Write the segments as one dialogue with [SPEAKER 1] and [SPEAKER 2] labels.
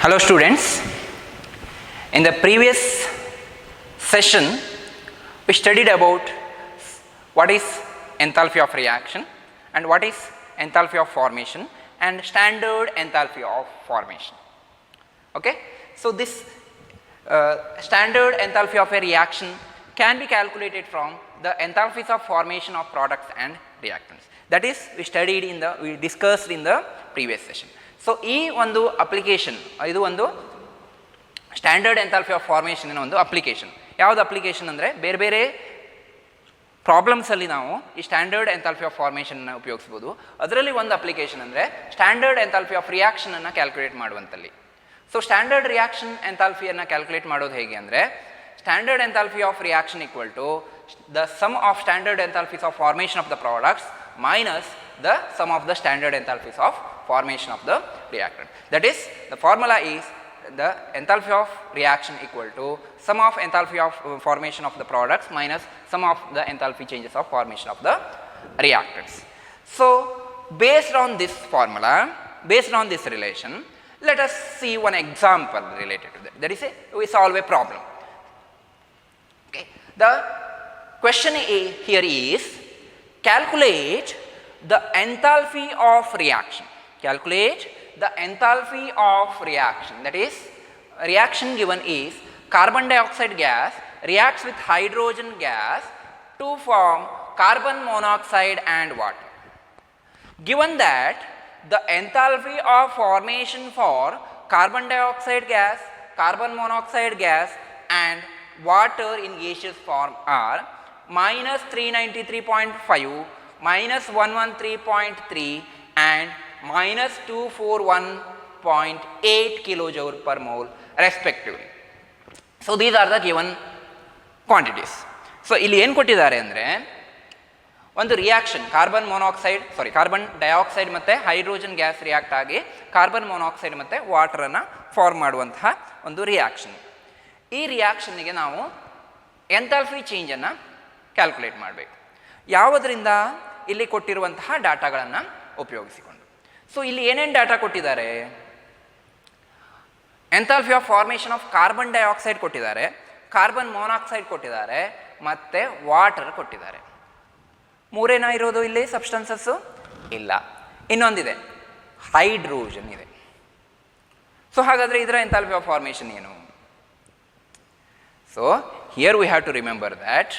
[SPEAKER 1] Hello students, in the previous session we studied about what is enthalpy of reaction and what is enthalpy of formation and standard enthalpy of formation. Okay, so this standard enthalpy of a reaction can be calculated from the enthalpies of formation of products and reactants. That is we discussed in the previous session. So ಈ ಒಂದು application ಇದು ಒಂದು standard enthalpy of ಫಾರ್ಮೇಷನ್ನ ಒಂದು application. ಯಾವುದು application ಅಂದರೆ ಬೇರೆ ಬೇರೆ ಪ್ರಾಬ್ಲಮ್ಸಲ್ಲಿ ನಾವು ಈ ಸ್ಟ್ಯಾಂಡರ್ಡ್ ಎಂಥಾಲ್ಪಿ ಆಫ್ ಫಾರ್ಮೇಷನ್ನ ಉಪಯೋಗಿಸ್ಬೋದು. ಅದರಲ್ಲಿ ಒಂದು ಅಪ್ಲಿಕೇಶನ್ ಅಂದರೆ ಸ್ಟ್ಯಾಂಡರ್ಡ್ ಎಂಥಾಲ್ಪಿ ಆಫ್ ರಿಯಾಕ್ಷನನ್ನು ಕ್ಯಾಲ್ಕುಲೇಟ್ ಮಾಡುವಂಥಲ್ಲಿ. ಸೊ ಸ್ಟ್ಯಾಂಡರ್ಡ್ ರಿಯಾಕ್ಷನ್ ಎಂಥಾಲ್ಪಿಯನ್ನು ಕ್ಯಾಲ್ಕುಲೇಟ್ ಮಾಡೋದು ಹೇಗೆ ಅಂದರೆ standard enthalpy of reaction equal to the sum of standard enthalpies of formation of the products minus the sum of the standard enthalpies of formation of the reactant. That is, the formula is the enthalpy of reaction equal to sum of enthalpy of formation of the products minus sum of the enthalpy changes of formation of the reactants. So based on this formula, based on this relation, let us see one example related to that. That is, we solve a problem. Okay. The question here is calculate the enthalpy of reaction. Calculate the enthalpy of reaction. That is, reaction given is carbon dioxide gas reacts with hydrogen gas to form carbon monoxide and water. Given that the enthalpy of formation for carbon dioxide gas, carbon monoxide gas and water in gaseous form are minus 393.5, minus 113.3 and minus 241.8 kilojoule per mole respectively. So these are the given quantities. So ಇಲ್ಲಿ ಏನು ಕೊಟ್ಟಿದ್ದಾರೆ ಅಂದರೆ ಒಂದು reaction carbon dioxide ಮತ್ತು hydrogen gas react ಆಗಿ carbon monoxide ಮತ್ತು ವಾಟರನ್ನು form ಮಾಡುವಂತಹ ಒಂದು ರಿಯಾಕ್ಷನ್. ಈ ರಿಯಾಕ್ಷನ್ನಿಗೆ ನಾವು ಎಂಥಾಲ್ಪಿ ಚೇಂಜನ್ನು ಕ್ಯಾಲ್ಕುಲೇಟ್ ಮಾಡಬೇಕು. ಯಾವುದರಿಂದ? ಇಲ್ಲಿ ಕೊಟ್ಟಿರುವಂತಹ ಡಾಟಾಗಳನ್ನು ಉಪಯೋಗಿಸಿಕೊಂಡು. ಸೊ ಇಲ್ಲಿ ಏನೇನು ಡಾಟಾ ಕೊಟ್ಟಿದ್ದಾರೆ? Enthalpy of formation of carbon dioxide ಕೊಟ್ಟಿದ್ದಾರೆ, ಕಾರ್ಬನ್ ಮೊನಾಕ್ಸೈಡ್ ಕೊಟ್ಟಿದ್ದಾರೆ ಮತ್ತು ವಾಟರ್ ಕೊಟ್ಟಿದ್ದಾರೆ. ಮೂರೇನಾ ಇರೋದು ಇಲ್ಲಿ ಸಬ್ಸ್ಟೆನ್ಸಸ್ಸು? ಇಲ್ಲ, ಇನ್ನೊಂದಿದೆ, ಹೈಡ್ರೋಜನ್ ಇದೆ. ಸೊ ಹಾಗಾದರೆ ಇದರ ಎಂಥಾಲ್ಪಿ ಆಫ್ ಫಾರ್ಮೇಷನ್ ಏನು? So here we have to remember that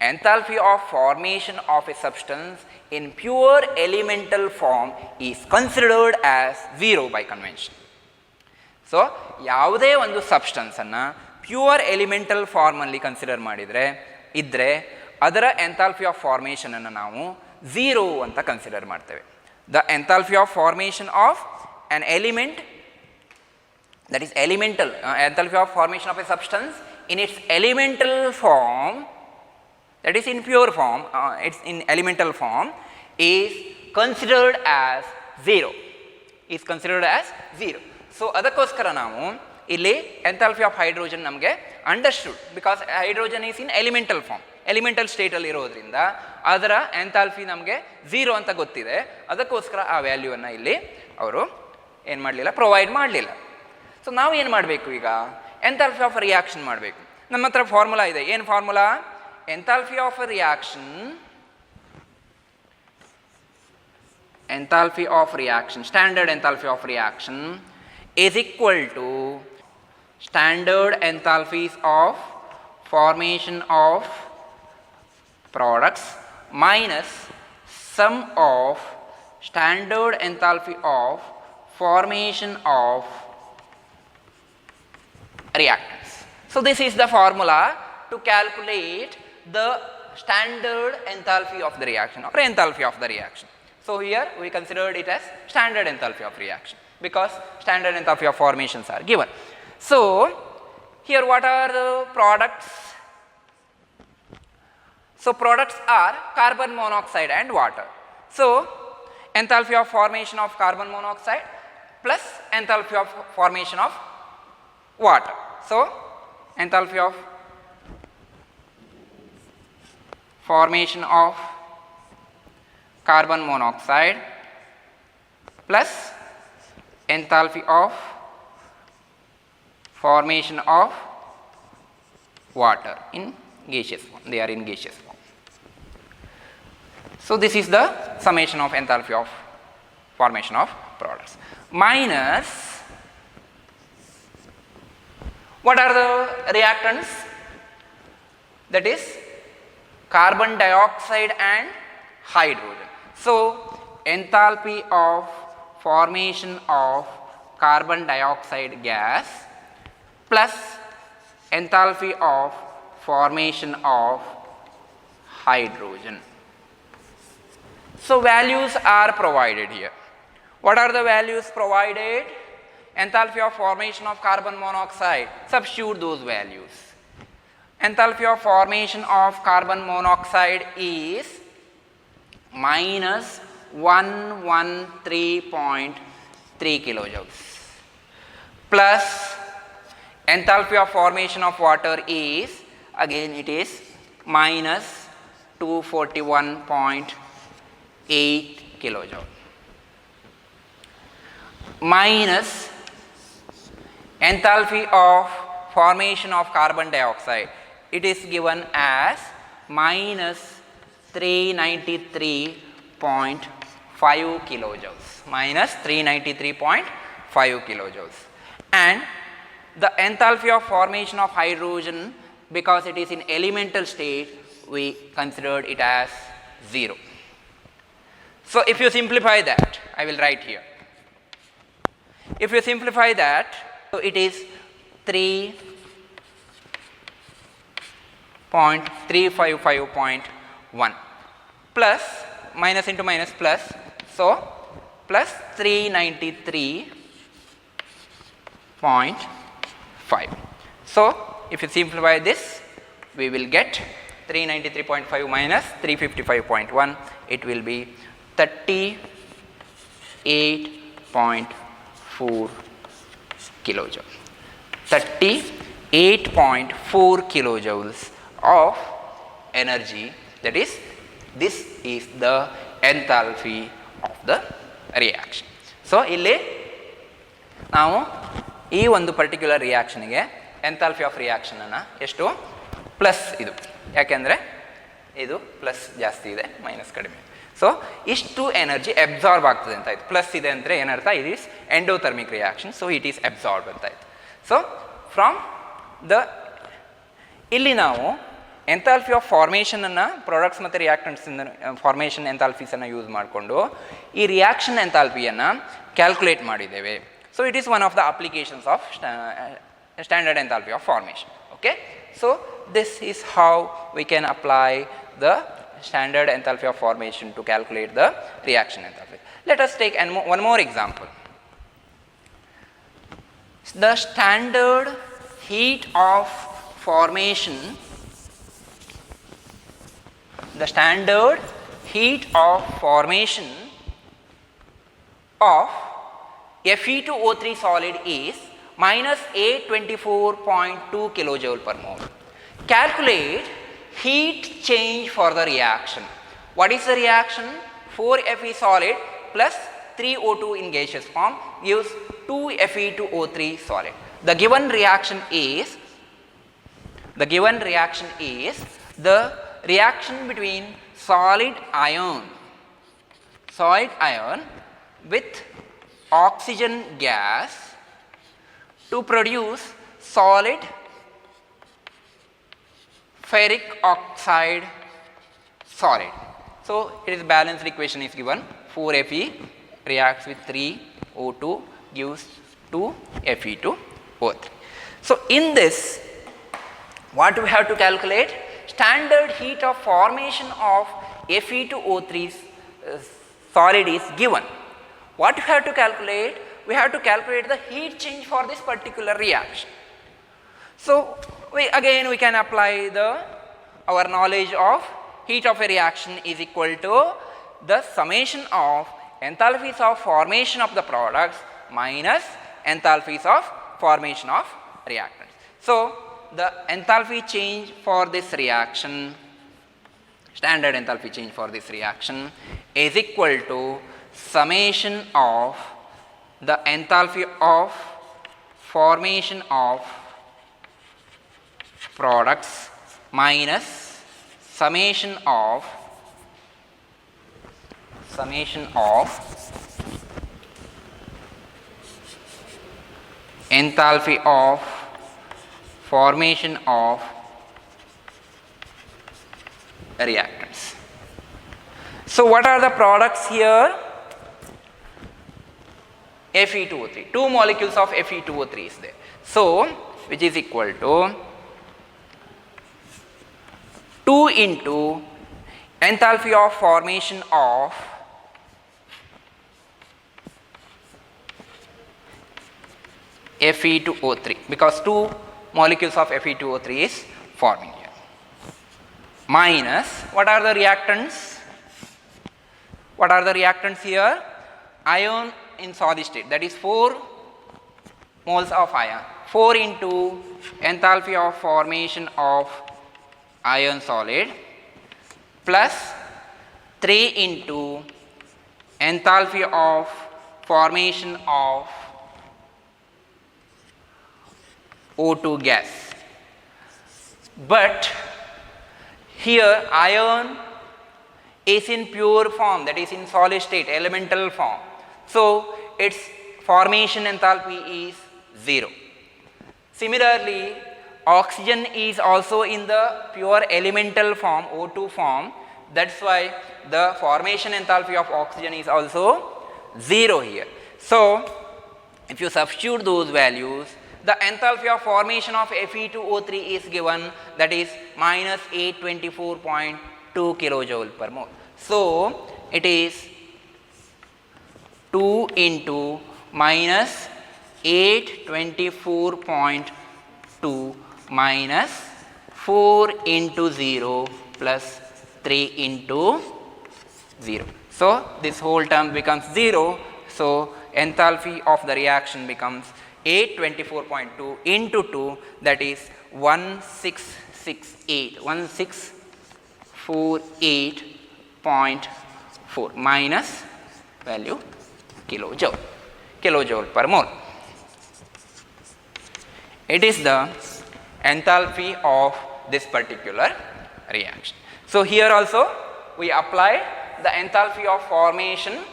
[SPEAKER 1] enthalpy of formation of a substance in pure elemental form is considered as zero by convention. So ಯಾವುದೇ ಒಂದು ಸಬ್ಸ್ಟೆನ್ಸನ್ನು ಪ್ಯೂರ್ ಎಲಿಮೆಂಟಲ್ ಫಾರ್ಮಲ್ಲಿ consider ಇದ್ದರೆ ಅದರ enthalpy of ಫಾರ್ಮೇಷನನ್ನು ನಾವು zero ಅಂತ consider ಮಾಡ್ತೇವೆ. The enthalpy of formation of on element, that is elemental enthalpy of formation of a substance in its elemental form, that is in pure form, it's in elemental form, is considered as zero. So ಅದಕ್ಕೋಸ್ಕರ ನಾವು ಇಲ್ಲಿ enthalpy of hydrogen ನಮಗೆ understood, because hydrogen is in elemental form, elemental ಸ್ಟೇಟಲ್ಲಿ ಇರೋದ್ರಿಂದ ಅದರ enthalpy ನಮಗೆ zero ಅಂತ ಗೊತ್ತಿದೆ. ಅದಕ್ಕೋಸ್ಕರ ಆ ವ್ಯಾಲ್ಯೂವನ್ನು ಇಲ್ಲಿ ಅವರು ಏನು ಮಾಡಲಿಲ್ಲ, ಪ್ರೊವೈಡ್ ಮಾಡಲಿಲ್ಲ. ಸೊ ನಾವು ಏನು ಮಾಡಬೇಕು ಈಗ? ಎಂಥಾಲ್ಪಿ ಆಫ್ ರಿಯಾಕ್ಷನ್ ಮಾಡಬೇಕು. ನಮ್ಮ ಹತ್ರ ಫಾರ್ಮುಲಾ ಇದೆ. ಏನು formula? enthalpy of a reaction standard enthalpy of reaction is equal to standard enthalpies of formation of products minus sum of standard enthalpy of formation of reactants. So this is the formula to calculate the standard enthalpy of the reaction or enthalpy of the reaction. So here we considered it as standard enthalpy of reaction because standard enthalpy of formations are given. So here what are the products? So products are carbon monoxide and water. So enthalpy of formation of carbon monoxide plus enthalpy of formation of water. So enthalpy of formation of carbon monoxide plus enthalpy of formation of water in gaseous form. They are in gaseous form. So this is the summation of enthalpy of formation of products minus what are the reactants? That is carbon dioxide and hydrogen. So enthalpy of formation of carbon dioxide gas plus enthalpy of formation of hydrogen. So values are provided here. What are the values provided? Enthalpy of formation of carbon monoxide, substitute those values. Enthalpy of formation of carbon monoxide is minus 113.3 kilojoules plus enthalpy of formation of water is, again it is minus 241.8 kilojoule minus enthalpy of formation of carbon dioxide, it is given as minus 393.5 kilojoules, minus 393.5 kilojoules, and the enthalpy of formation of hydrogen, because it is in elemental state, we considered it as 0. So if you simplify that, I will write here. If you simplify that, so it is 3.355.1 plus minus into minus plus, so plus 393.5. So if you simplify this, we will get 393.5 minus 355.1, it will be 38.4 kilojoule. 38.4 kilojoules of energy, that is, this is the enthalpy of the reaction. So ಇಲ್ಲಿ ನಾವು ಈ ಒಂದು particular ರಿಯಾಕ್ಷನ್ಗೆ enthalpy of reaction ಅನ್ನು ಎಷ್ಟು plus ಇದು, ಯಾಕೆಂದರೆ ಇದು plus ಜಾಸ್ತಿ ಇದೆ ಮೈನಸ್ ಕಡಿಮೆ, ಸೊ ಇಷ್ಟು ಎನರ್ಜಿ ಅಬ್ಸಾರ್ಬ್ ಆಗ್ತದೆ ಅಂತ ಆಯ್ತು. ಪ್ಲಸ್ ಇದೆ ಅಂದರೆ ಏನರ್ಥ, it is endothermic reaction, so it is absorb ಅಂತ ಆಯ್ತು. ಸೊ ಫ್ರಮ್ ದ ಇಲ್ಲಿ ನಾವು ಎಂಥಾಲ್ಪಿ ಆಫ್ ಫಾರ್ಮೇಷನನ್ನು ಪ್ರಾಡಕ್ಟ್ಸ್ ಮತ್ತು ರಿಯಾಕ್ಟೆಂಟ್ಸಿಂದ ಫಾರ್ಮೇಷನ್ ಎಂಥಾಲ್ಪೀಸನ್ನು ಯೂಸ್ ಮಾಡಿಕೊಂಡು ಈ ರಿಯಾಕ್ಷನ್ ಎಂಥಾಲ್ಪಿಯನ್ನು ಕ್ಯಾಲ್ಕುಲೇಟ್ ಮಾಡಿದ್ದೇವೆ. So it is one of the applications of standard enthalpy of formation. Okay, so this is how we can apply the standard enthalpy of formation to calculate the reaction enthalpy. Let us take one more example. The standard heat of formation, the standard heat of formation of Fe2O3 solid is minus 824.2 kilojoule per mole. Calculate heat change for the reaction. What is the reaction? 4Fe solid plus 3O2 in gaseous form gives 2Fe2O3 solid. The given reaction is the reaction between solid ion with oxygen gas to produce solid ferric oxide solid. So it is balanced equation is given, 4Fe reacts with 3O2 gives 2Fe2O3. So in this, what we have to calculate? Standard heat of formation of Fe2O3 solid is given. What we have to calculate? We have to calculate the heat change for this particular reaction. So we can apply our knowledge of heat of a reaction is equal to the summation of enthalpies of formation of the products minus enthalpies of formation of reactants. So the enthalpy change for this reaction, standard enthalpy change for this reaction is equal to summation of the enthalpy of formation of products minus summation of enthalpy of formation of reactants. So what are the products here? Fe2O3, 2 molecules of Fe2O3 is there. So which is equal to 2 into enthalpy of formation of Fe2O3, because 2 molecules of Fe2O3 is forming here, minus what are the reactants? What are the reactants here? Ion in solid state, that is 4 moles of ion, 4 into enthalpy of formation of ion solid plus 3 into enthalpy of formation of O2 gas. But here ion is in pure form, that is in solid state, elemental form. So its formation enthalpy is 0. Similarly, oxygen is also in the pure elemental form, O2 form. That's why the formation enthalpy of oxygen is also 0 here. So if you substitute those values, the enthalpy of formation of Fe2O3 is given, that is minus 824.2 kilojoule per mole. So it is 2 into minus 824.2 minus 4 into 0 plus 3 into 0. So this whole term becomes 0. So enthalpy of the reaction becomes 824.2 into 2, that is 1648.4 minus value kilojoule per mole. It is the enthalpy of this particular reaction. So here also we apply the enthalpy of formation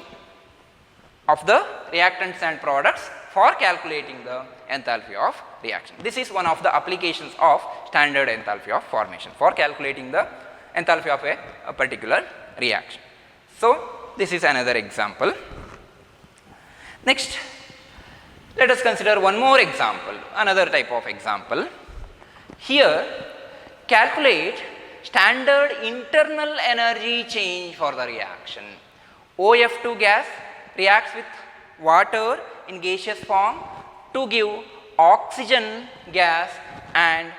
[SPEAKER 1] of the reactants and products for calculating the enthalpy of reaction. This is one of the applications of standard enthalpy of formation for calculating the enthalpy of a particular reaction. So this is another example. Next, let us consider one more example, another type of example. Here, calculate standard internal energy change for the reaction. OF2 gas reacts with water in gaseous form to give oxygen gas and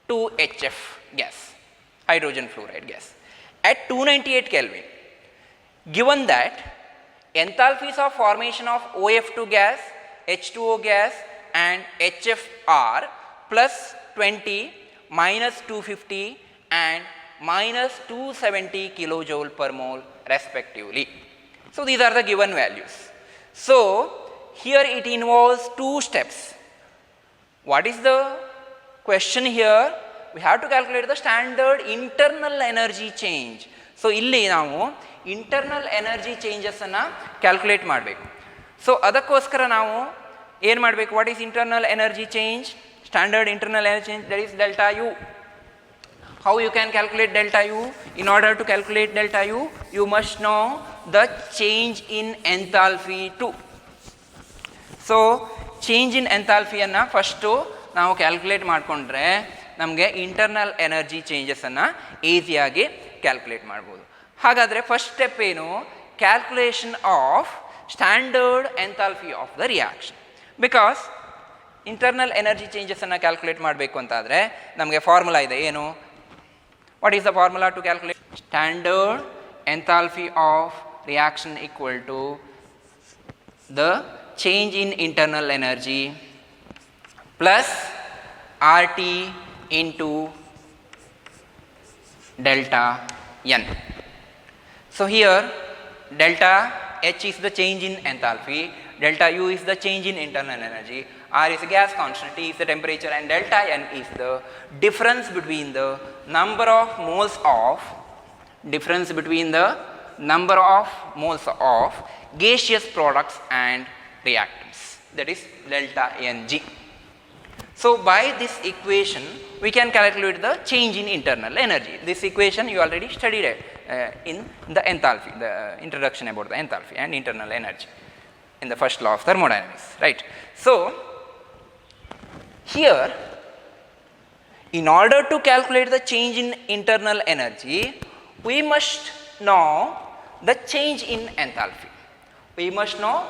[SPEAKER 1] 2HF gas, hydrogen fluoride gas, at 298 Kelvin. Given that enthalpies of formation of OF2 gas, H2O gas and HF are plus 20, minus 250 and minus 270 kilojoule per mole respectively. So these are the given values. So here it involves 2 steps. What is the question here? We have to calculate the standard internal energy change. So ಇಲ್ಲಿ ನಾವು internal energy changes ಅನ್ನು calculate ಮಾಡಬೇಕು. So ಅದಕ್ಕೋಸ್ಕರ ನಾವು ಏನು ಮಾಡಬೇಕು? What is internal energy change? Standard internal energy change, that is delta U. How you can calculate delta U? In order to calculate delta U, you must know the change in enthalpy too. So change in enthalpy ಅನ್ನು first ನಾವು calculate ಮಾಡಿಕೊಂಡ್ರೆ ನಮಗೆ internal energy ಚೇಂಜಸನ್ನು ಈಸಿಯಾಗಿ calculate ಮಾಡ್ಬೋದು. ಹಾಗಾದರೆ first step ಏನು? Calculation of standard enthalpy of the reaction. Because internal energy ಚೇಂಜಸನ್ನು ಕ್ಯಾಲ್ಕುಲೇಟ್ ಮಾಡಬೇಕು ಅಂತಾದರೆ ನಮಗೆ ಫಾರ್ಮುಲಾ ಇದೆ. ಏನು? What is the formula to calculate? Standard enthalpy of reaction equal to the change in internal energy plus RT into delta N. So here delta H is the change in enthalpy, delta U is the change in internal energy, R is a gas constant, T is the temperature, and delta N is the difference between the number of moles of gaseous products and reactants, that is delta Ng. So by this equation we can calculate the change in internal energy. This equation you already studied in the enthalpy, the introduction about the enthalpy and internal energy in the first law of thermodynamics, right. So here, in order to calculate the change in internal energy, we must know the change in enthalpy. We must know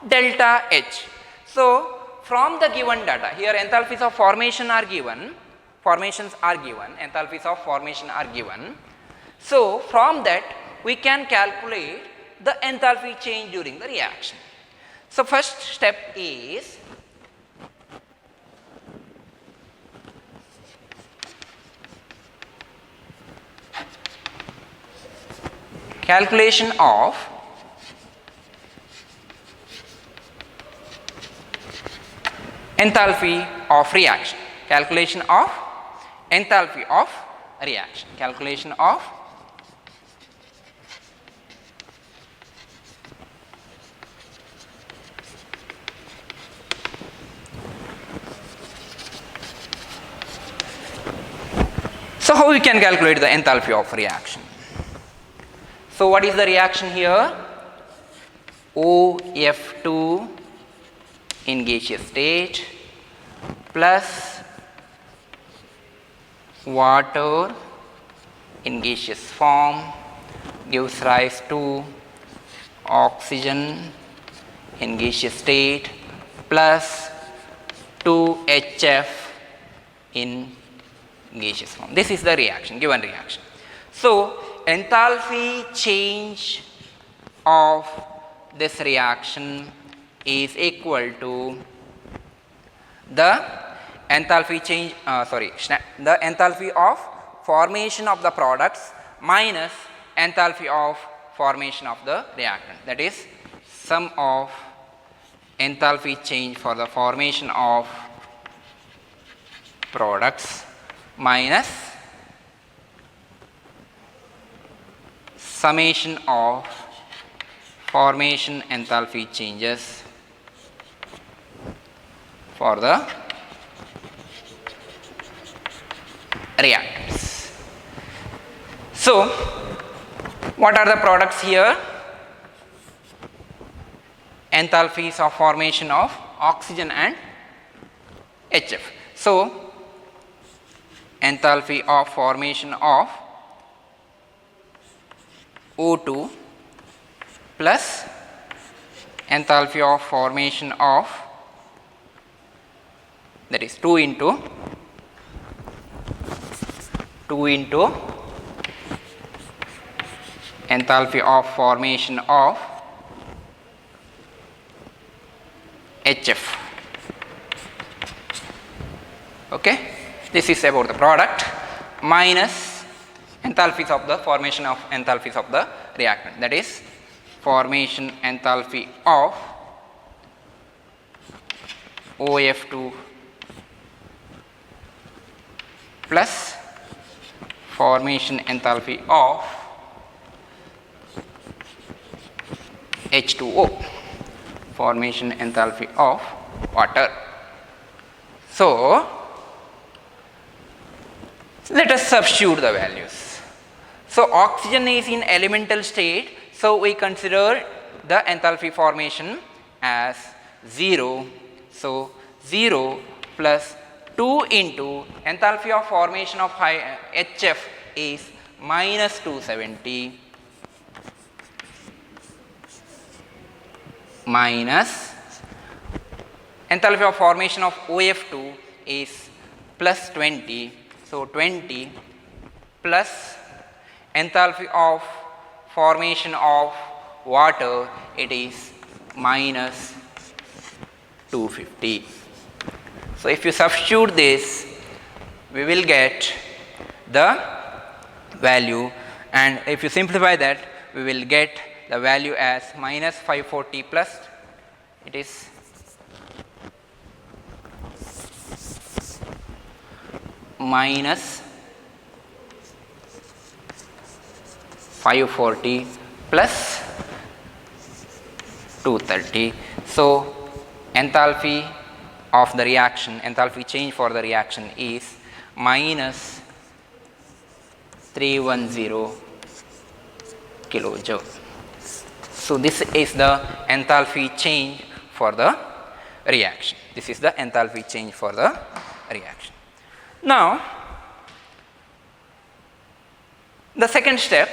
[SPEAKER 1] delta H. So from the given data, here enthalpies of formation are given, enthalpies of formation are given. So from that we can calculate the enthalpy change during the reaction. So first step is calculation of enthalpy of reaction. So how we can calculate the enthalpy of reaction? So what is the reaction here? OF2 in gaseous state plus water in gaseous form gives rise to oxygen in gaseous state plus 2HF in gaseous form. This is the reaction, given reaction. So enthalpy change of this reaction is equal to the enthalpy change, the enthalpy of formation of the products minus enthalpy of formation of the reactant, that is sum of enthalpy change for the formation of products minus summation of formation enthalpy changes for the reactants. So what are the products here? Enthalpies of formation of oxygen and HF. So enthalpy of formation of O2 plus enthalpy of formation of, that is 2 into enthalpy of formation of HF. Okay, this is about the product minus enthalpies of the formation of enthalpies of the reactant, that is formation enthalpy of OF2 plus formation enthalpy of H2O, formation enthalpy of water. So let us substitute the values. So oxygen is in elemental state, so we consider the enthalpy formation as 0. So 0 plus 2 into enthalpy of formation of HF is minus 270 minus enthalpy of formation of OF2 is plus 20. So 20 plus enthalpy of formation of water, it is minus 250. So if you substitute this, we will get the value, and if you simplify that, we will get the value as minus 540 plus it is minus 540 plus 230. So enthalpy of the reaction, enthalpy change for the reaction is minus 310 kilojoule. So this is the enthalpy change for the reaction. This is the enthalpy change for the reaction. Now, the second step,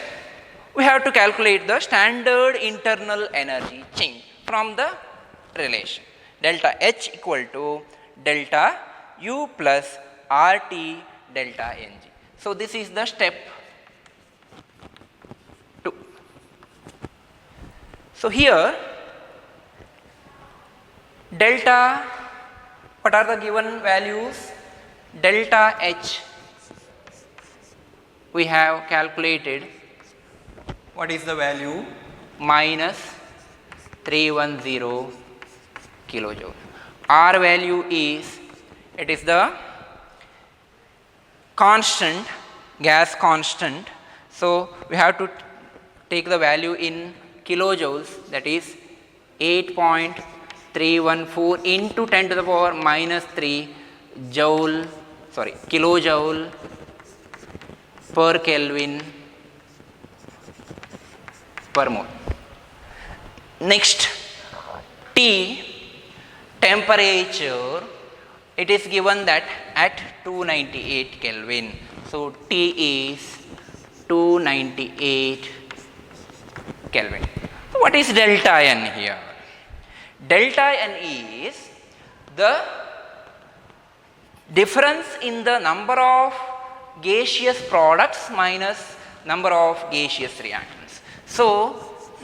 [SPEAKER 1] we have to calculate the standard internal energy change from the relation delta H equal to delta U plus RT delta Ng. So this is the step 2. So here delta, what are the given values? Delta H we have calculated, what is the value? Minus 310 kilojoule. R value is, it is the constant, gas constant. So we have to take the value in kilojoules, that is 8.314 into 10 to the power minus 3 kilojoule per Kelvin per mole. Next, T, temperature, it is given that at 298 Kelvin. So T is 298 Kelvin. So what is delta N here? Delta N is the difference in the number of gaseous products minus number of gaseous reactants. So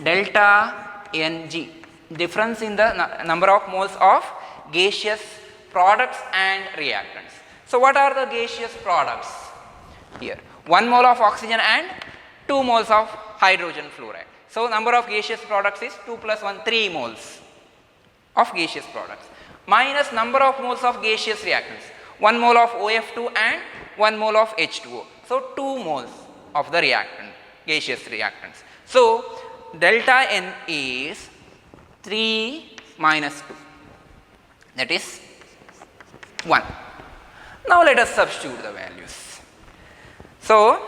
[SPEAKER 1] delta Ng, difference in the number of moles of gaseous products and reactants. So what are the gaseous products here? 1 mole of oxygen and 2 moles of hydrogen fluoride. So number of gaseous products is 2 plus 1, 3 moles of gaseous products, minus number of moles of gaseous reactants, 1 mole of OF2 and 1 mole of H2O. So 2 moles of the reactant, gaseous reactants. So delta N is 3 minus 2, that is 1. Now let us substitute the values. So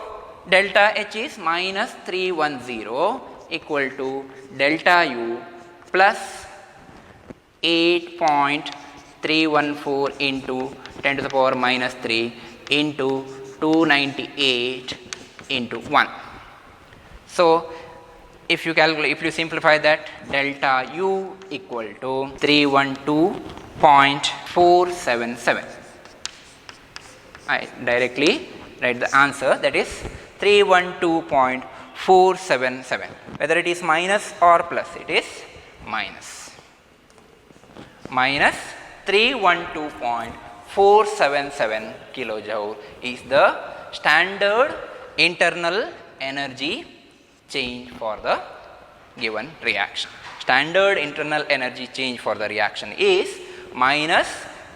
[SPEAKER 1] delta H is minus 310 equal to delta U plus 8.314 into 10 to the power minus 3 into 298 into 1. So if you calculate, if you simplify that, delta U equal to 312.477. I directly write the answer, that is 312.477. Whether it is minus or plus, it is minus 312.477 kilojoule is the standard internal energy change for the given reaction. Standard internal energy change for the reaction is minus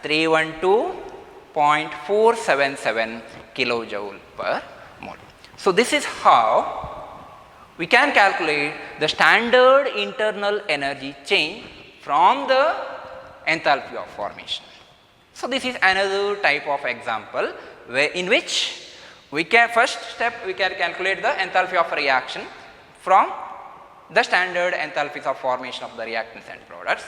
[SPEAKER 1] 312.477 kilojoule per mole. So this is how we can calculate the standard internal energy change from the enthalpy of formation. So this is another type of example where in which we can, first step we can calculate the enthalpy of a reaction from the standard enthalpies of formation of the reactants and products.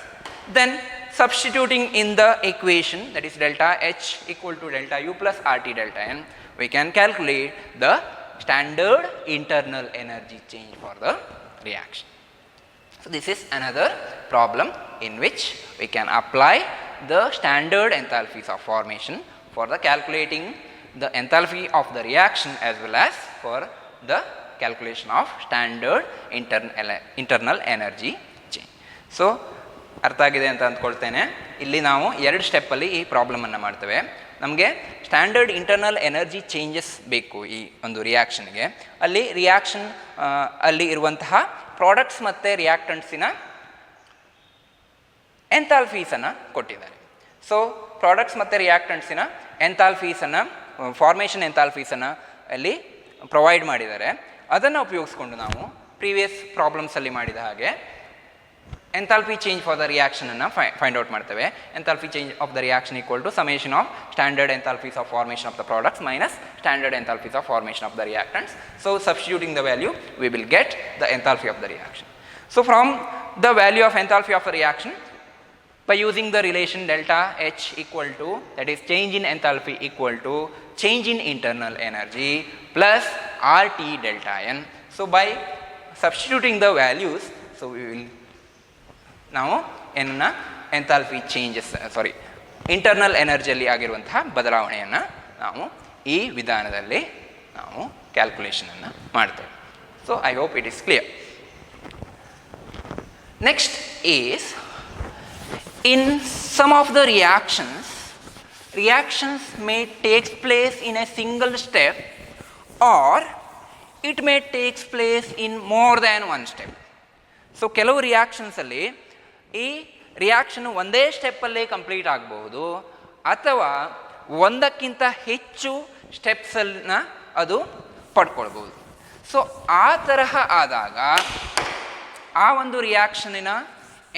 [SPEAKER 1] Then substituting in the equation, that is delta H equal to delta U plus RT delta N, we can calculate the standard internal energy change for the reaction. So this is another problem in which we can apply the standard enthalpies of formation for the calculating the enthalpy of the reaction as well as for the calculation of standard internal energy change. So ಅರ್ಥ ಆಗಿದೆ ಅಂತ ಅಂದ್ಕೊಳ್ತೇನೆ. ಇಲ್ಲಿ ನಾವು 2 ಸ್ಟೆಪ್ಪಲ್ಲಿ ಈ ಪ್ರಾಬ್ಲಮನ್ನು ಮಾಡ್ತೇವೆ. ನಮಗೆ standard internal energy changes ಬೇಕು ಈ ಒಂದು ರಿಯಾಕ್ಷನ್ಗೆ. ಅಲ್ಲಿ ರಿಯಾಕ್ಷನ್ ಅಲ್ಲಿ ಇರುವಂತಹ ಪ್ರಾಡಕ್ಟ್ಸ್ ಮತ್ತು ರಿಯಾಕ್ಟೆಂಟ್ಸಿನ ಎಂಥಾಲ್ಫೀಸನ್ನು ಕೊಟ್ಟಿದ್ದಾರೆ. ಸೊ ಪ್ರಾಡಕ್ಟ್ಸ್ ಮತ್ತು ರಿಯಾಕ್ಟೆಂಟ್ಸಿನ ಎಂಥಾಲ್ಫೀಸನ್ನು ಫಾರ್ಮೇಷನ್ ಎಂಥಾಲ್ಫೀಸನ್ನು ಅಲ್ಲಿ ಪ್ರೊವೈಡ್ ಮಾಡಿದ್ದಾರೆ. ಅದನ್ನು ಉಪಯೋಗಿಸ್ಕೊಂಡು ನಾವು ಪ್ರೀವಿಯಸ್ ಪ್ರಾಬ್ಲಮ್ಸಲ್ಲಿ ಮಾಡಿದ ಹಾಗೆ ಎಂಥಾಲ್ಪಿ ಚೇಂಜ್ ಫಾರ್ ದ ರಿಯಾಕ್ಷನನ್ನು ಫೈಂಡ್ ಔಟ್ ಮಾಡ್ತೇವೆ. Enthalpy change of the reaction equal to summation of standard enthalpies of formation of the products minus standard enthalpies of formation of the reactants. So substituting the value we will get the enthalpy of the reaction. So from the value of enthalpy of a reaction, by using the relation delta H equal to, that is change in enthalpy equal to change in internal energy plus RT delta N. So by substituting the values, so we will ನಾವು ಏನನ್ನ enthalpy changes internal ಎನರ್ಜಿಯಲ್ಲಿ ಆಗಿರುವಂತಹ ಬದಲಾವಣೆಯನ್ನು ನಾವು ಈ ವಿಧಾನದಲ್ಲಿ ನಾವು ಕ್ಯಾಲ್ಕುಲೇಷನನ್ನು ಮಾಡ್ತೇವೆ. So I hope it is clear. Next is in some of the reactions may take place in a single step or it may take place in more than one step. So ಕೆಲವು ರಿಯಾಕ್ಷನ್ಸಲ್ಲಿ ಈ reaction ಒಂದೇ ಸ್ಟೆಪ್ಪಲ್ಲೇ complete ಆಗಬಹುದು ಅಥವಾ ಒಂದಕ್ಕಿಂತ ಹೆಚ್ಚು ಸ್ಟೆಪ್ಸನ್ನು ಅದು ಪಡ್ಕೊಳ್ಬೋದು. So ಆ ತರಹ ಆದಾಗ ಆ ಒಂದು ರಿಯಾಕ್ಷನಿನ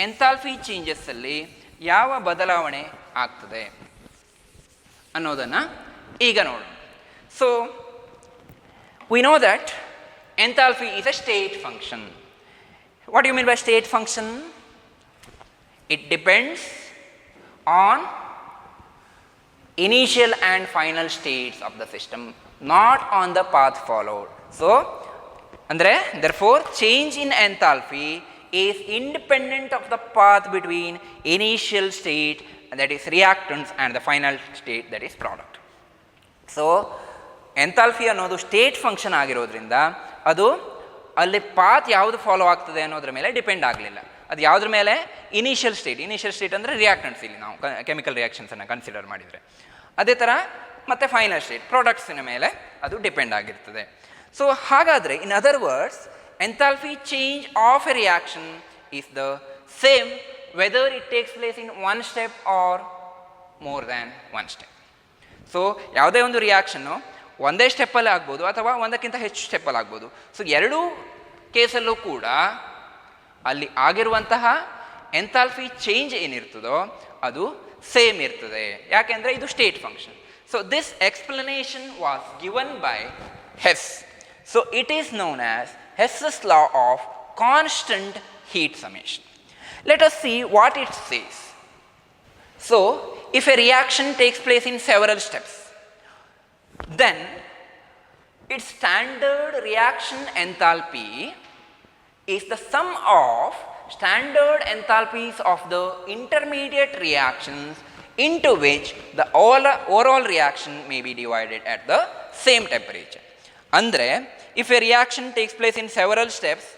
[SPEAKER 1] ಎಂಥಾಲ್ಪಿ ಚೇಂಜಸ್ಸಲ್ಲಿ ಯಾವ ಬದಲಾವಣೆ ಆಗ್ತದೆ ಅನ್ನೋದನ್ನು ಈಗ ನೋಡೋಣ. So we know that enthalpy is a state function. What do you mean by state function? It depends on initial and final states of the system, not on the path followed. So, therefore, change in enthalpy is independent of the path between initial state, that is reactants, and the final state, that is product. So, enthalpy ಅನ್ನೋದು state function ಆಗಿರೋದ್ರಿಂದ ಅದು ಅಲ್ಲಿ path ಯಾವುದು follow ಆಗ್ತದೆ ಅನ್ನೋದ್ರ ಮೇಲೆ depend ಆಗಲಿಲ್ಲ. ಅದು ಯಾವುದ್ರ ಮೇಲೆ? ಇನಿಷಿಯಲ್ ಸ್ಟೇಟ್ ಅಂದರೆ ರಿಯಾಕ್ಟೆಂಟ್ಸ್, ಇಲ್ಲಿ ನಾವು ಕೆಮಿಕಲ್ ರಿಯಾಕ್ಷನ್ಸನ್ನು ಕನ್ಸಿಡರ್ ಮಾಡಿದರೆ. ಅದೇ ಥರ ಮತ್ತು ಫೈನಲ್ ಸ್ಟೇಟ್ ಪ್ರಾಡಕ್ಟ್ಸಿನ ಮೇಲೆ ಅದು ಡಿಪೆಂಡ್ ಆಗಿರ್ತದೆ. ಸೊ ಹಾಗಾದರೆ in other words enthalpy change of a reaction is the same whether it takes place in one step or more than one step. So ಯಾವುದೇ ಒಂದು ರಿಯಾಕ್ಷನ್ನು ಒಂದೇ ಸ್ಟೆಪ್ಪಲ್ಲಿ ಆಗ್ಬೋದು ಅಥವಾ ಒಂದಕ್ಕಿಂತ ಹೆಚ್ಚು ಸ್ಟೆಪ್ಪಲ್ಲಿ ಆಗ್ಬೋದು. ಸೊ ಎರಡೂ ಕೇಸಲ್ಲೂ ಕೂಡ ಅಲ್ಲಿ ಆಗಿರುವಂತಹ ಎಂಥಾಲ್ಪಿ ಚೇಂಜ್ ಏನಿರ್ತದೋ ಅದು ಸೇಮ್ ಇರ್ತದೆ. ಯಾಕೆಂದರೆ ಇದು state function. So this explanation was given by Hess. So it is known as Hess's law of constant heat summation. Let us see what it says. So if a reaction takes place in several steps, then its standard reaction enthalpy is the sum of standard enthalpies of the intermediate reactions into which the overall reaction may be divided at the same temperature. ಅಂದರೆ if a reaction takes place in several steps,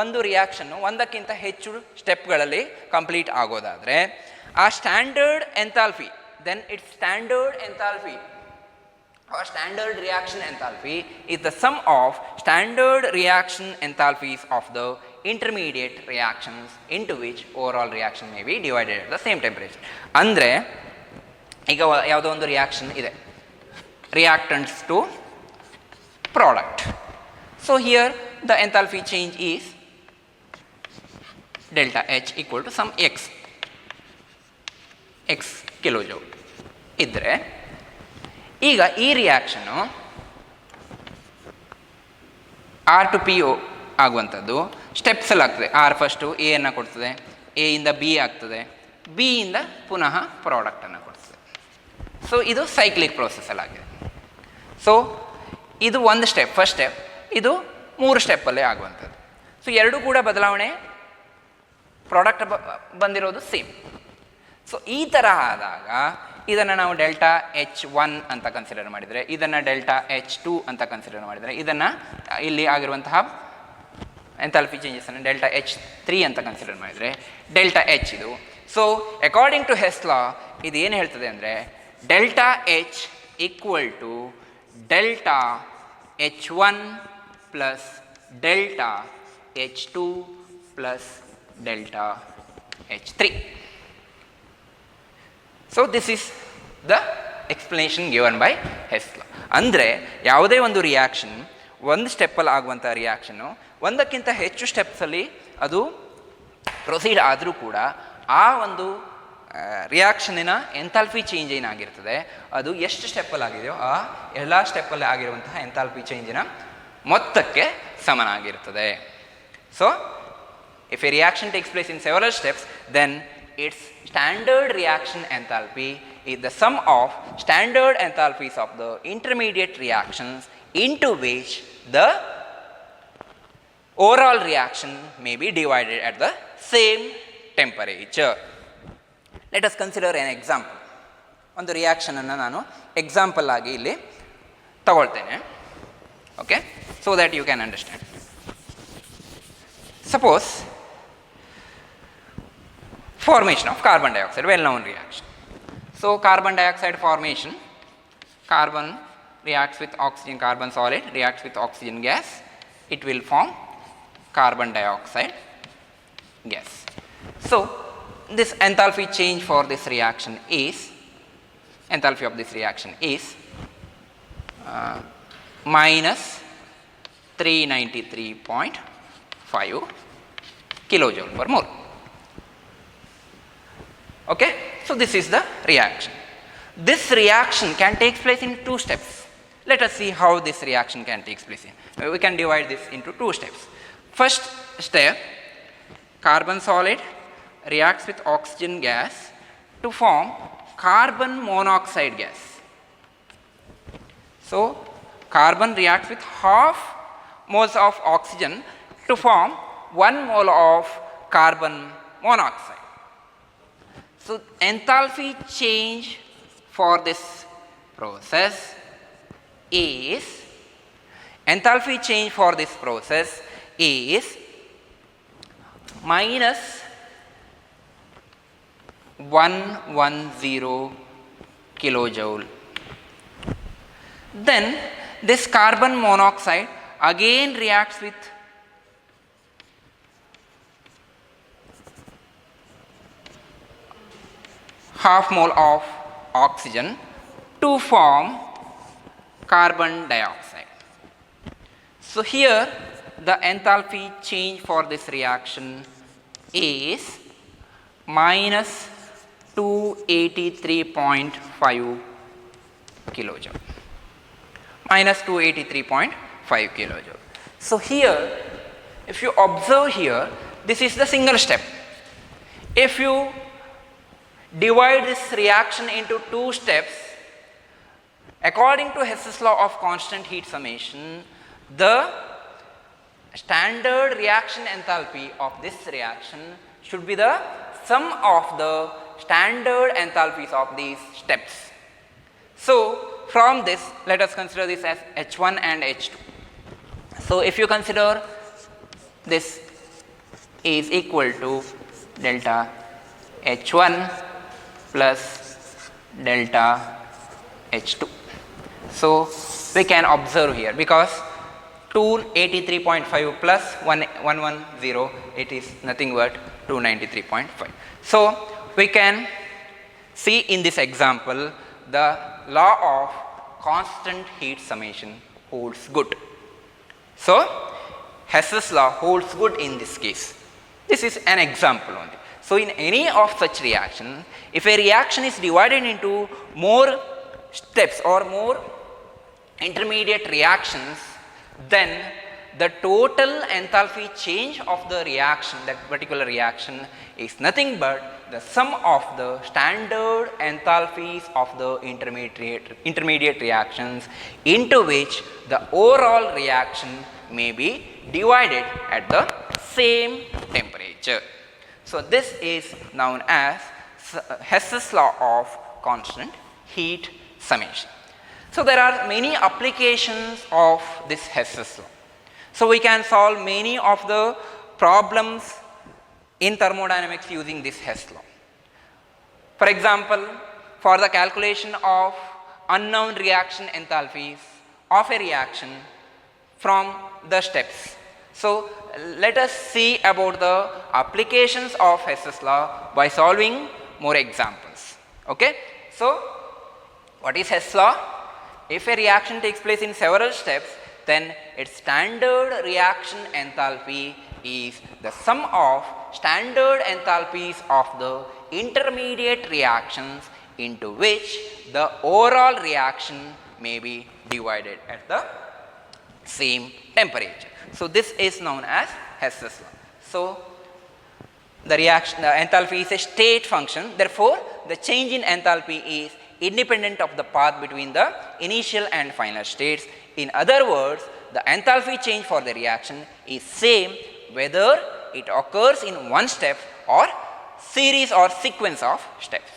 [SPEAKER 1] ಒಂದು reaction ಒಂದಕ್ಕಿಂತ ಹೆಚ್ಚು ಸ್ಟೆಪ್ಗಳಲ್ಲಿ complete ಆಗೋದಾದರೆ ಆ standard enthalpy, then its standard enthalpy or standard reaction enthalpy is the sum of standard reaction enthalpies of the intermediate reactions into which overall reaction may be divided at the same temperature. ಅಂದರೆ ಈಗ ಯಾವುದೋ ಒಂದು reaction ಇದೆ, reactants to product. So here the enthalpy change is delta H equal to some x kilojoule ಇದ್ದರೆ ಈಗ ಈ ರಿಯಾಕ್ಷನ್ನು R to P O ಆಗುವಂಥದ್ದು ಸ್ಟೆಪ್ಸಲ್ಲಿ ಆಗ್ತದೆ. ಆರ್ ಫಸ್ಟು ಎ ಅನ್ನು ಕೊಡ್ತದೆ, ಎ ಇಂದ ಬಿ ಆಗ್ತದೆ, ಬಿ ಇಂದ ಪುನಃ ಪ್ರಾಡಕ್ಟನ್ನು ಕೊಡ್ತದೆ. ಸೊ ಇದು ಸೈಕ್ಲಿಕ್ ಪ್ರೋಸೆಸ್ಸಲ್ಲಿ ಆಗಿದೆ. ಸೊ ಇದು ಒಂದು ಸ್ಟೆಪ್, ಫಸ್ಟ್ ಸ್ಟೆಪ್. ಇದು 3 ಸ್ಟೆಪ್ಪಲ್ಲೇ ಆಗುವಂಥದ್ದು. ಸೊ ಎರಡೂ ಕೂಡ ಬದಲಾವಣೆ, ಪ್ರಾಡಕ್ಟ್ ಬಂದಿರೋದು ಸೇಮ್. ಸೊ ಈ ಥರ ಆದಾಗ ಇದನ್ನು ನಾವು ಡೆಲ್ಟಾ H1 ಅಂತ ಕನ್ಸಿಡರ್ ಮಾಡಿದರೆ, ಇದನ್ನು ಡೆಲ್ಟಾ H2 ಅಂತ ಕನ್ಸಿಡರ್ ಮಾಡಿದರೆ, ಇದನ್ನು ಇಲ್ಲಿ ಆಗಿರುವಂತಹ ಎಂಥಾಲ್ಪಿ ಚೇಂಜಸನ್ನು ಡೆಲ್ಟಾ H3 ಅಂತ ಕನ್ಸಿಡರ್ ಮಾಡಿದರೆ ಡೆಲ್ಟಾ H ಇದು. So according to Hess law ಇದು ಏನು ಹೇಳ್ತದೆ ಅಂದರೆ delta H equal to delta H1 plus delta H2 plus delta H3. So this is the explanation given by Hess law. ಅಂದರೆ ಯಾವುದೇ ಒಂದು ರಿಯಾಕ್ಷನ್ ಒಂದು ಸ್ಟೆಪ್ಪಲ್ಲಿ ಆಗುವಂಥ ರಿಯಾಕ್ಷನ್ನು ಒಂದಕ್ಕಿಂತ ಹೆಚ್ಚು ಸ್ಟೆಪ್ಸಲ್ಲಿ ಅದು ಪ್ರೊಸೀಡ್ ಆದರೂ ಕೂಡ ಆ ಒಂದು ರಿಯಾಕ್ಷನಿನ ಎಂಥಾಲ್ಪಿ ಚೇಂಜ್ ಏನಾಗಿರ್ತದೆ ಅದು ಎಷ್ಟು ಸ್ಟೆಪ್ಪಲ್ಲಿ ಆಗಿದೆಯೋ ಆ ಎಲ್ಲ ಸ್ಟೆಪ್ಪಲ್ಲಿ ಆಗಿರುವಂತಹ ಎಂಥಾಲ್ಪಿ ಚೇಂಜಿನ ಮೊತ್ತಕ್ಕೆ ಸಮನಾಗಿರ್ತದೆ. So if a reaction takes place in several steps then its standard reaction enthalpy is the sum of standard enthalpies of the intermediate reactions into which the overall reaction may be divided at the same temperature. Let us consider an example. ಒಂದು reaction ಅನ್ನು ನಾನು example ಆಗಿ ಇಲ್ಲಿ ತಗೊಳ್ತೇನೆ. Okay, so that you can understand. Suppose formation of carbon dioxide, well known reaction. So carbon dioxide formation, carbon reacts with oxygen, carbon solid reacts with oxygen gas, it will form carbon dioxide gas. So this enthalpy change for this reaction is, enthalpy of this reaction is minus 393.5 kilojoule per mole. Okay, so this is the reaction. This reaction can take place in two steps. Let us see how this reaction can take place in. We can divide this into two steps. First step, carbon solid reacts with oxygen gas to form carbon monoxide gas. So carbon reacts with half moles of oxygen to form 1 mole of carbon monoxide. So enthalpy change for this process is, enthalpy change for this process is minus 110 kilojoule. Then this carbon monoxide again reacts with half mole of oxygen to form carbon dioxide. So here the enthalpy change for this reaction is minus 283.5 kilojoule. Minus 283.5 kilojoule. So here, if you observe here, this is the single step. If you divide this reaction into two steps, according to Hess's law of constant heat summation, the standard reaction enthalpy of this reaction should be the sum of the standard enthalpies of these steps. So from this, let us consider this as H1 and H2. So if you consider this is equal to delta H1 plus delta H2. So we can observe here, because 283.5 plus 110, it is nothing but 293.5. So we can see in this example the law of constant heat summation holds good. So Hess's law holds good in this case. This is an example only. So in any of such reaction, if a reaction is divided into more steps or more intermediate reactions, then the total enthalpy change of the reaction, that particular reaction, is nothing but the sum of the standard enthalpies of the intermediate reactions into which the overall reaction may be divided at the same temperature. So this is known as Hess's law of constant heat summation. So there are many applications of this Hess's law. So we can solve many of the problems in thermodynamics using this Hess law. For example, for the calculation of unknown reaction enthalpies of a reaction from the steps. So let us see about the applications of Hess's law by solving more examples. Okay? So what is Hess law? If a reaction takes place in several steps, then its standard reaction enthalpy is the sum of standard enthalpies of the intermediate reactions into which the overall reaction may be divided at the same temperature. So this is known as Hess's law. So the enthalpy is a state function, therefore the change in enthalpy is independent of the path between the initial and final states. In other words, the enthalpy change for the reaction is same whether it occurs in one step or series or sequence of steps.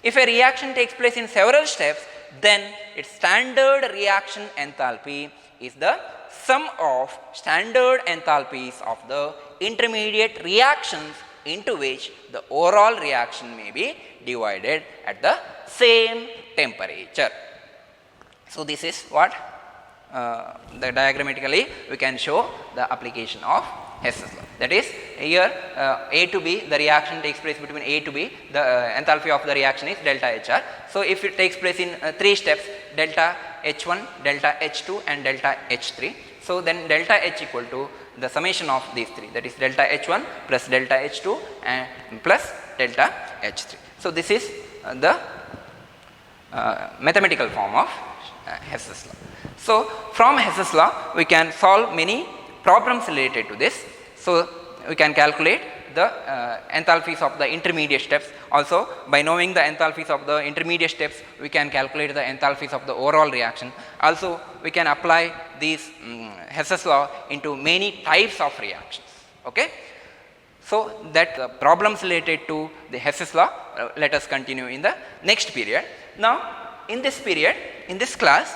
[SPEAKER 1] If a reaction takes place in several steps, then its standard reaction enthalpy is the sum of standard enthalpies of the intermediate reactions into which the overall reaction may be divided at the same temperature. So this is what the diagrammatically we can show the application of Hess's law. That is, here A to B, the reaction takes place between A to B, the enthalpy of the reaction is delta HR. So if it takes place in 3 steps, delta H1, delta H2 and delta H3. So then delta H equal to the summation of these 3, that is delta H1 plus delta H2 and plus delta H3. So this is the mathematical form of Hess's law. So from Hess's law we can solve many problems related to this. So we can calculate the enthalpies of the intermediate steps. Also, by knowing the enthalpies of the intermediate steps, we can calculate the enthalpies of the overall reaction. Also, we can apply these Hess's law into many types of reactions. Okay? So that problems related to the Hess's law, let us continue in the next period. Now, in this period, in this class,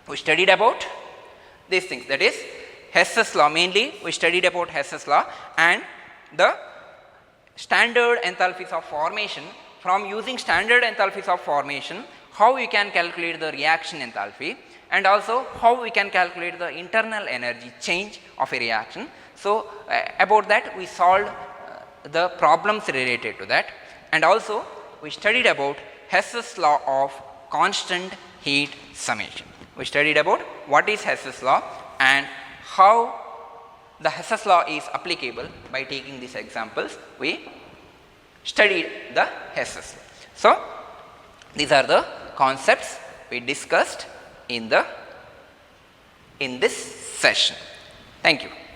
[SPEAKER 1] we studied about these things, that is Hess's law. Mainly we studied about Hess's law and the standard enthalpies of formation. From using standard enthalpies of formation, how we can calculate the reaction enthalpy, and also how we can calculate the internal energy change of a reaction. So about that we solved the problems related to that, and also we studied about Hess's law of constant heat summation. We studied about what is Hess's law and how the Hess's law is applicable. By taking these examples, we studied the Hess's law. So these are the concepts we discussed in this session. Thank you.